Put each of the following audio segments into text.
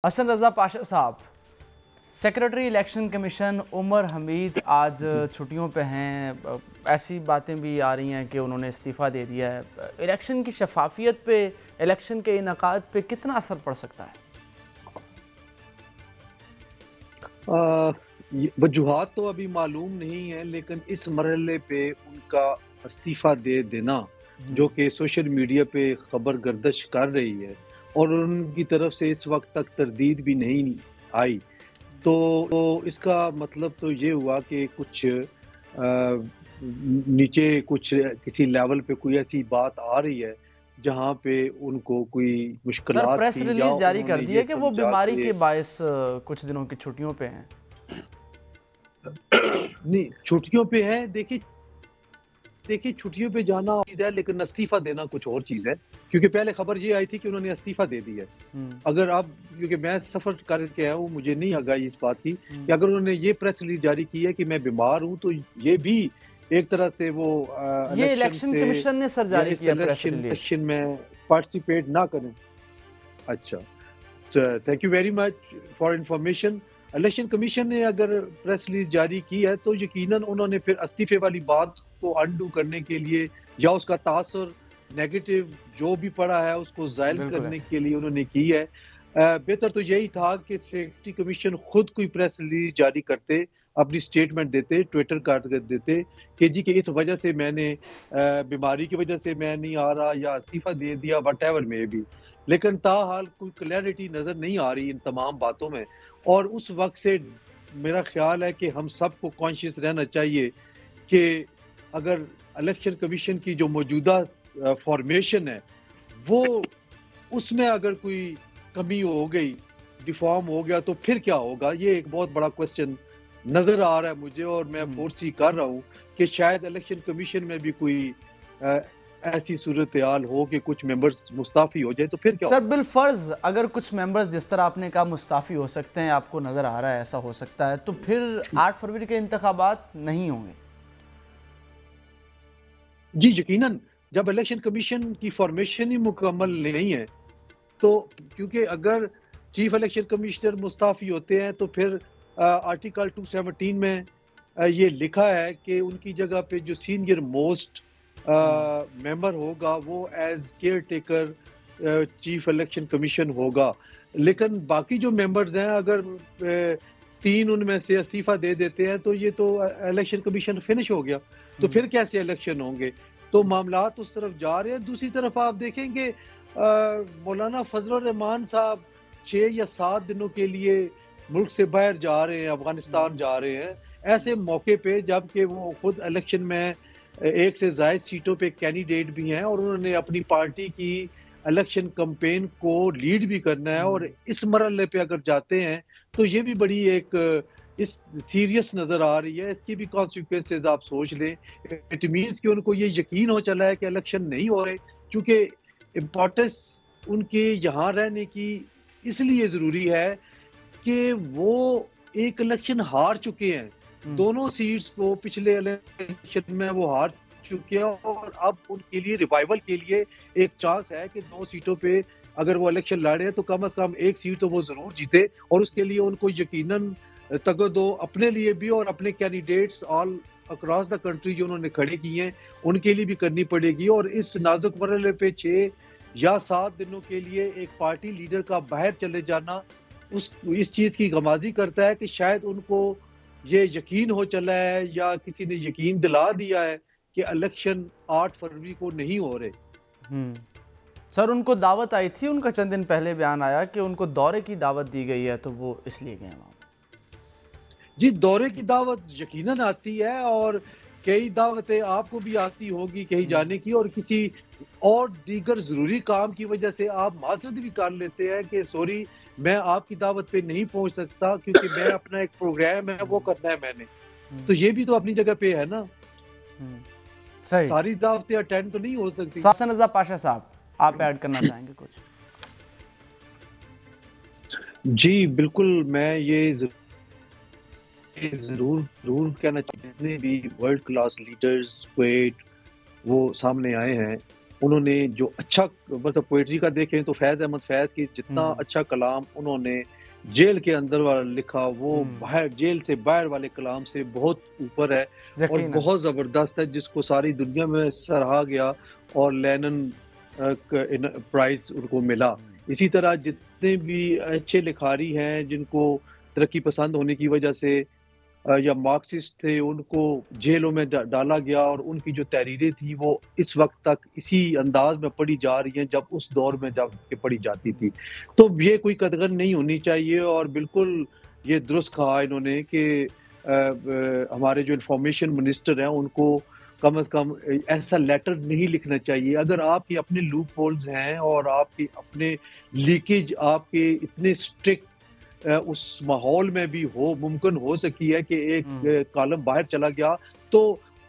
حسن رضا پاشا صاحب، secretary election commission عمر حمید آج چھٹیوں پہ ہیں. ایسی باتیں بھی آ رہی ہیں کہ انہوں نے استعفیٰ دے دیا ہے. الیکشن کی شفافیت پہ، الیکشن کے انعقاد پہ کتنا اثر پڑ سکتا ہے؟ وجوہات تو ابھی معلوم نہیں ہیں، لیکن اس مرحلے پہ ان کا استعفیٰ دے دینا جو کہ سوشل میڈیا پہ خبر گردش کر رہی ہے اور ان کی طرف سے اس وقت تک تردید بھی نہیں آئی، تو اس کا مطلب تو یہ ہوا کہ کچھ نیچے کسی لیول پہ کوئی ایسی بات آ رہی ہے جہاں پہ ان کو کوئی سر، مشکلات پریس تھی یا ریلیز جاری انہوں کر نے دی یہ ہے کہ وہ سمجھا بیماری کہ کے باعث کچھ دنوں کی چھٹیوں پہ ہیں. نہیں، چھٹیوں پہ ہیں. دیکھیں چھٹیوں پہ جانا چیز ہے، لیکن استعفیٰ دینا کچھ اور چیز ہے، کیونکہ پہلے خبر یہ آئی تھی کہ انہوں نے استعفیٰ دے دی ہے. اگر آپ، کیونکہ میں سفر کر کے آیا ہوں، مجھے نہیں آگاہی اس بات کی کہ اگر انہوں نے یہ پریس ریلیز جاری کی ہے کہ میں بیمار ہوں، تو یہ بھی ایک طرح سے وہ یہ الیکشن الیکشن سے کمیشن نے سر یا جاری اس کیا پریس ریلیز. الیکشن میں پارٹیسپیٹ نہ کریں. اچھا، thank you very much for information. Election commission نے اگر پریس ریلیز جاری کی ہے تو یقیناً انہوں نے پھر استعفے والی بات کو انڈو کرنے کے لیے یا اس کا تاثر نیگیٹو جو بھی پڑا ہے اس کو زائل بالکل کرنے ایسے. کے لیے انہوں نے کی ہے. بہتر تو یہی تھا کہ سیکرٹری کمیشن خود کوئی پریس ریلیز جاری کرتے، اپنی سٹیٹمنٹ دیتے، ٹویٹر کر دیتے کہ جی کہ اس وجہ سے میں نے بیماری کی وجہ سے میں نہیں آ رہا یا استعفیٰ دے دیا، وٹ ایور میں بھی. لیکن تاحال کوئی کلیئرٹی نظر نہیں آ رہی ان تمام باتوں میں، اور اس وقت سے میرا خیال ہے کہ ہم سب کو کانشیس رہنا چاہیے کہ اگر الیکشن کمیشن کی جو موجودہ فارمیشن ہے وہ اس میں اگر کوئی کمی ہو گئی، ڈیفارم ہو گیا، تو پھر کیا ہوگا. یہ ایک بہت بڑا کوسچن نظر آ رہا ہے مجھے، اور میں فورسی کر رہا ہوں کہ شاید الیکشن کمیشن میں بھی کوئی ایسی صورتحال ہو کہ کچھ ممبرز مستعفی ہو جائے، تو پھر کیا سر ہوگا. بالفرض اگر کچھ ممبرز جس طرح آپ نے کہا مستعفی ہو سکتے ہیں، آپ کو نظر آ رہا ہے ایسا ہو سکتا ہے، تو پھر 8 فروری کے انتخابات نہیں ہوں گے؟ جی یقیناً، جب الیکشن کمیشن کی فارمیشن ہی مکمل نہیں ہے تو، کیونکہ اگر چیف الیکشن کمشنر مستعفی ہوتے ہیں تو پھر آرٹیکل 217 میں یہ لکھا ہے کہ ان کی جگہ پہ جو سینئر موسٹ ممبر ہوگا وہ as care taker chief election commission ہوگا. لیکن باقی جو ممبرز ہیں اگر 3 ان میں سے استعفیٰ دے دیتے ہیں تو یہ تو الیکشن کمیشن فنش ہو گیا، تو پھر کیسے الیکشن ہوں گے. تو معاملات اس طرف جا رہے ہیں. دوسری طرف آپ دیکھیں گے مولانا فضل الرحمان صاحب 6 یا 7 دنوں کے لیے ملک سے باہر جا رہے ہیں، افغانستان جا رہے ہیں. ایسے موقع پہ جب کہ وہ خود الیکشن میں 1 سے زائد سیٹوں پہ کینڈیڈیٹ بھی ہیں اور انہوں نے اپنی پارٹی کی الیکشن کمپین کو لیڈ بھی کرنا ہے، اور اس مرحلے پہ اگر جاتے ہیں تو یہ بھی بڑی ایک سیریس نظر آ رہی ہے. اس کی بھی کانسیکوینسز آپ سوچ لیں. اٹ مینس کہ ان کو یہ یقین ہو چلا ہے کہ الیکشن نہیں ہو رہے، کیونکہ امپورٹنس ان کے یہاں رہنے کی اس لیے ضروری ہے کہ وہ ایک الیکشن ہار چکے ہیں. دونوں سیٹس کو پچھلے الیکشن میں وہ ہار چکے ہیں، اور اب ان کے لیے ریوائیول کے لیے ایک چانس ہے کہ 2 سیٹوں پہ اگر وہ الیکشن لڑے ہیں تو کم از کم 1 سیٹ تو وہ ضرور جیتے. اور اس کے لیے ان کو یقیناً تگدو اپنے لیے بھی اور اپنے candidates all across the country جو انہوں نے کھڑے کی ہیں ان کے لیے بھی کرنی پڑے گی. اور اس نازک مرحلے پہ 6 یا 7 دنوں کے لیے ایک پارٹی لیڈر کا باہر چلے جانا اس چیز کی غمازی کرتا ہے کہ شاید ان کو یہ یقین ہو چلا ہے یا کسی نے یقین دلا دیا ہے کہ الیکشن 8 فروری کو نہیں ہو رہے. سر ان کو دعوت آئی تھی، ان کا چند دن پہلے بیان آیا کہ ان کو دورے کی دعوت دی گئی ہے، تو وہ اس لیے گئے وہاں. جی دورے کی دعوت یقیناً آتی ہے، اور کئی دعوتیں آپ کو بھی آتی ہوگی کہیں جانے کی، اور کسی اور دیگر ضروری کام کی وجہ سے آپ معذرت بھی کر لیتے ہیں کہ سوری میں آپ کی دعوت پہ نہیں پہنچ سکتا کیونکہ میں اپنا ایک پروگرام ہے وہ کرنا ہے میں نے. تو یہ بھی تو اپنی جگہ پہ ہے نا، صحیح. ساری دعوتیں اٹینڈ تو نہیں ہو سکتی. حسن رضا پاشا صاحب، آپ ایڈ کرنا چاہیں گے کچھ؟ جی بالکل، میں یہ ضرور کہنا چاہتے ہیں، جتنے بھی ورلڈ کلاس لیڈرز پوئٹ وہ سامنے آئے ہیں انہوں نے جو اچھا مطلب پوئٹری کا دیکھیں تو فیض احمد فیض کی جتنا اچھا کلام انہوں نے جیل کے اندر والا لکھا وہ باہر جیل سے باہر والے کلام سے بہت اوپر ہے اور بہت زبردست ہے، جس کو ساری دنیا میں سراہا گیا اور لینن پرائز ان کو ملا۔ اسی طرح جتنے بھی اچھے لکھاری ہیں جن کو ترقی پسند ہونے کی وجہ سے یا مارکسسٹ تھے، ان کو جیلوں میں ڈالا گیا اور ان کی جو تحریریں تھی وہ اس وقت تک اسی انداز میں پڑھی جا رہی ہیں جب اس دور میں جب کہ پڑھی جاتی تھی۔ تو یہ کوئی قدغن نہیں ہونی چاہیے، اور بالکل یہ درست کہا انہوں نے کہ ہمارے جو انفارمیشن منسٹر ہیں ان کو کم از کم ایسا لیٹر نہیں لکھنا چاہیے۔ اگر آپ کے اپنے لوپ ہولز ہیں اور آپ کے اپنے لیکیج آپ کے اتنے اسٹرکٹ اس ماحول میں بھی ممکن ہو سکی ہے کہ ایک کالم باہر چلا گیا، تو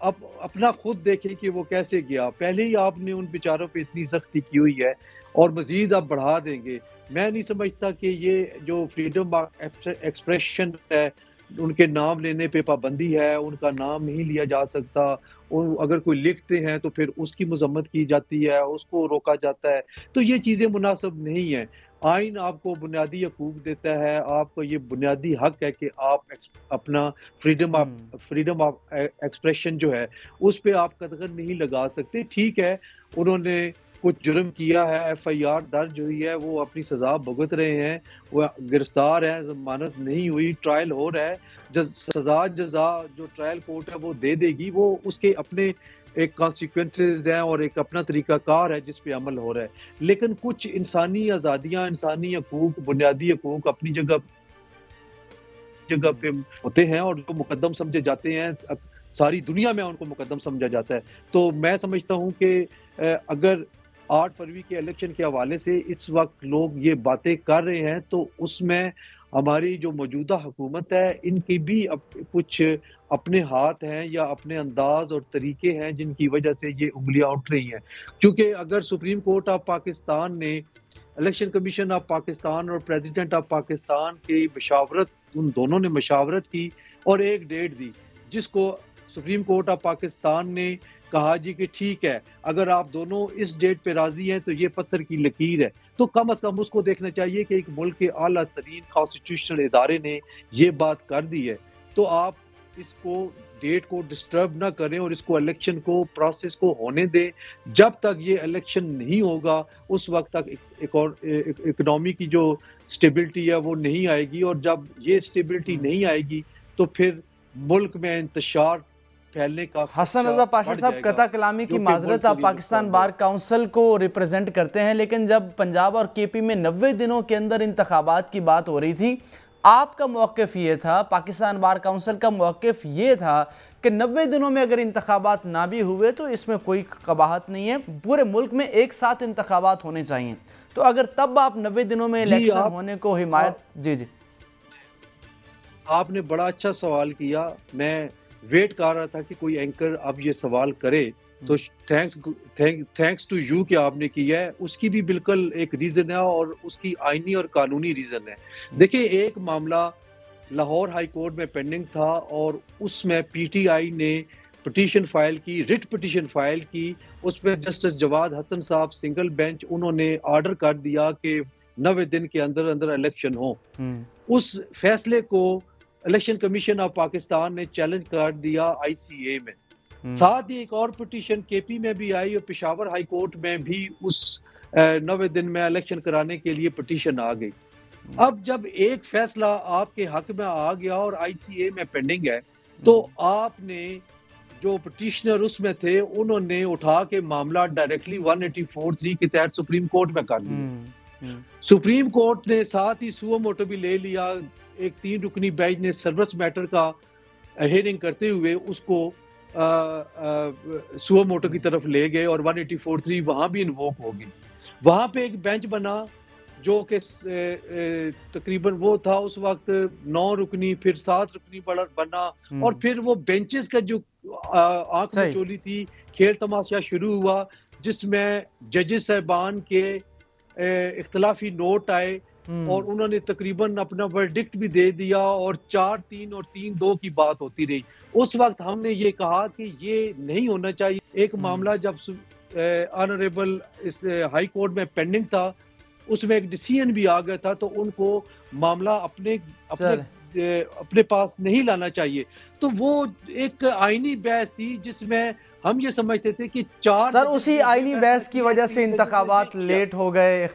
اب اپنا خود دیکھیں کہ وہ کیسے گیا۔ پہلے ہی آپ نے ان بیچاروں پہ اتنی سختی کی ہوئی ہے اور مزید آپ بڑھا دیں گے۔ میں نہیں سمجھتا کہ یہ جو فریڈم ایکسپریشن ہے، ان کے نام لینے پہ پابندی ہے، ان کا نام نہیں لیا جا سکتا، اگر کوئی لکھتے ہیں تو پھر اس کی مذمت کی جاتی ہے، اس کو روکا جاتا ہے، تو یہ چیزیں مناسب نہیں ہیں۔ آئین آپ کو بنیادی حقوق دیتا ہے، آپ کو یہ بنیادی حق ہے کہ آپ اپنا فریڈم آف ایکسپریشن جو ہے اس پہ آپ قدغن نہیں لگا سکتے۔ ٹھیک ہے، انہوں نے کچھ جرم کیا ہے، ایف آئی آر درج ہوئی ہے، وہ اپنی سزا بھگت رہے ہیں، وہ گرفتار ہیں، ضمانت نہیں ہوئی، ٹرائل ہو رہا ہے، سزا جزا جو ٹرائل کورٹ ہے وہ دے دے گی، وہ اس کے اپنے ایک کانسیکوینسز ہیں اور ایک اپنا طریقہ کار ہے جس پہ عمل ہو رہا ہے۔ لیکن کچھ انسانی آزادیاں، انسانی حقوق، بنیادی حقوق اپنی جگہ پہ ہوتے ہیں اور جو مقدم سمجھے جاتے ہیں، ساری دنیا میں ان کو مقدم سمجھا جاتا ہے۔ تو میں سمجھتا ہوں کہ اگر 8 فروری کے الیکشن کے حوالے سے اس وقت لوگ یہ باتیں کر رہے ہیں تو اس میں ہماری جو موجودہ حکومت ہے ان کی بھی کچھ اپنے ہاتھ ہیں یا اپنے انداز اور طریقے ہیں جن کی وجہ سے یہ انگلیاں اٹھ رہی ہیں۔ کیونکہ اگر سپریم کورٹ آف پاکستان نے، الیکشن کمیشن آف پاکستان اور پریزیڈنٹ آف پاکستان کی مشاورت، ان دونوں نے مشاورت کی اور ایک ڈیٹ دی جس کو سپریم کورٹ آف پاکستان نے کہا جی کہ ٹھیک ہے اگر آپ دونوں اس ڈیٹ پہ راضی ہیں تو یہ پتھر کی لکیر ہے، تو کم از کم اس کو دیکھنا چاہیے کہ ایک ملک کے اعلیٰ ترین کانسٹیٹیوشنل ادارے نے یہ بات کر دی ہے، تو آپ اس کو ڈیٹ کو ڈسٹرب نہ کریں اور اس کو الیکشن کو پروسیس کو ہونے دیں۔ جب تک یہ الیکشن نہیں ہوگا اس وقت تک اکنامی کی جو سٹیبلٹی ہے وہ نہیں آئے گی، اور جب یہ سٹیبلٹی نہیں آئے گی تو پھر ملک میں انتشار پھیلنے کا حسن رضا پاشا صاحب، قطع کلامی کی معذرت، آپ پاکستان بار کاؤنسل کو ریپرزینٹ کرتے ہیں، لیکن جب پنجاب اور کے پی میں 90 دنوں کے اندر انتخابات کی بات ہو رہی تھی، آپ کا موقف یہ تھا، پاکستان بار کاؤنسل کا موقف یہ تھا کہ 90 دنوں میں اگر انتخابات نہ بھی ہوئے تو اس میں کوئی قباحت نہیں ہے، پورے ملک میں ایک ساتھ انتخابات ہونے چاہیے۔ تو اگر تب آپ 90 دنوں میں الیکشن ہونے کو حمایت، جی آپ نے بڑا اچھا سوال کیا، میں ویٹ کر رہا تھا کہ کوئی اینکر اب یہ سوال کرے، تو تھینکس ٹو یو کہ آپ نے کیا ہے۔ اس کی بھی بالکل ایک ریزن ہے اور اس کی آئینی اور قانونی ریزن ہے۔ دیکھیں، ایک معاملہ لاہور ہائی کورٹ میں پینڈنگ تھا اور اس میں پی ٹی آئی نے پٹیشن فائل کی، رٹ پٹیشن فائل کی، اس میں جسٹس جواد حسن صاحب سنگل بینچ انہوں نے آرڈر کر دیا کہ 90 دن کے اندر اندر الیکشن ہو۔ اس فیصلے کو الیکشن کمیشن آف پاکستان نے چیلنج کر دیا آئی سی اے میں، ساتھ ہی ایک اور پٹیشن کے پی میں بھی آئی اور پشاور ہائی کورٹ میں بھی اس 90 دن میں الیکشن کرانے کے لیے پٹیشن آ گئی۔ اب جب ایک فیصلہ آپ کے حق میں آ گیا اور آئی سی اے میں پینڈنگ ہے، تو آپ نے جو پٹیشنر اس میں تھے انہوں نے اٹھا کے معاملہ ڈائریکٹلی 184(3) کے تحت سپریم کورٹ میں کر دیا۔ سپریم کورٹ نے ساتھ ہی سو موٹو بھی لے لیا، ایک 3 رکنی بینچ نے سروس میٹر کا ہیئرنگ کرتے ہوئے اس کو سو موٹو کی طرف لے گئے اور 184(3) وہاں بھی انووک ہو گئی۔ وہاں پہ ایک بینچ بنا جو کہ تقریباً وہ تھا اس وقت 9 رکنی، پھر 7 رکنی بنا، اور پھر وہ بینچز کا جو آنکھ میں چولی تھی، کھیل تماشا شروع ہوا جس میں ججز صاحبان کے اختلافی نوٹ آئے اور انہوں نے تقریباً اپنا ورڈکٹ بھی دے دیا اور 4-3 اور 3-2 کی بات ہوتی رہی۔ اس وقت ہم نے یہ کہا کہ یہ نہیں ہونا چاہیے۔ ایک معاملہ جب آنریبل اس ہائی کورٹ میں پینڈنگ تھا، اس میں ایک ڈیسیژن بھی آ گیا تھا، تو ان کو معاملہ اپنے پاس نہیں لانا چاہیے. تو وہ ایک آئینی بحث تھی جس میں ہم یہ سمجھتے تھے کہ 4 سر اسی آئینی بحث کی وجہ سے انتخابات لیٹ ہو گئے.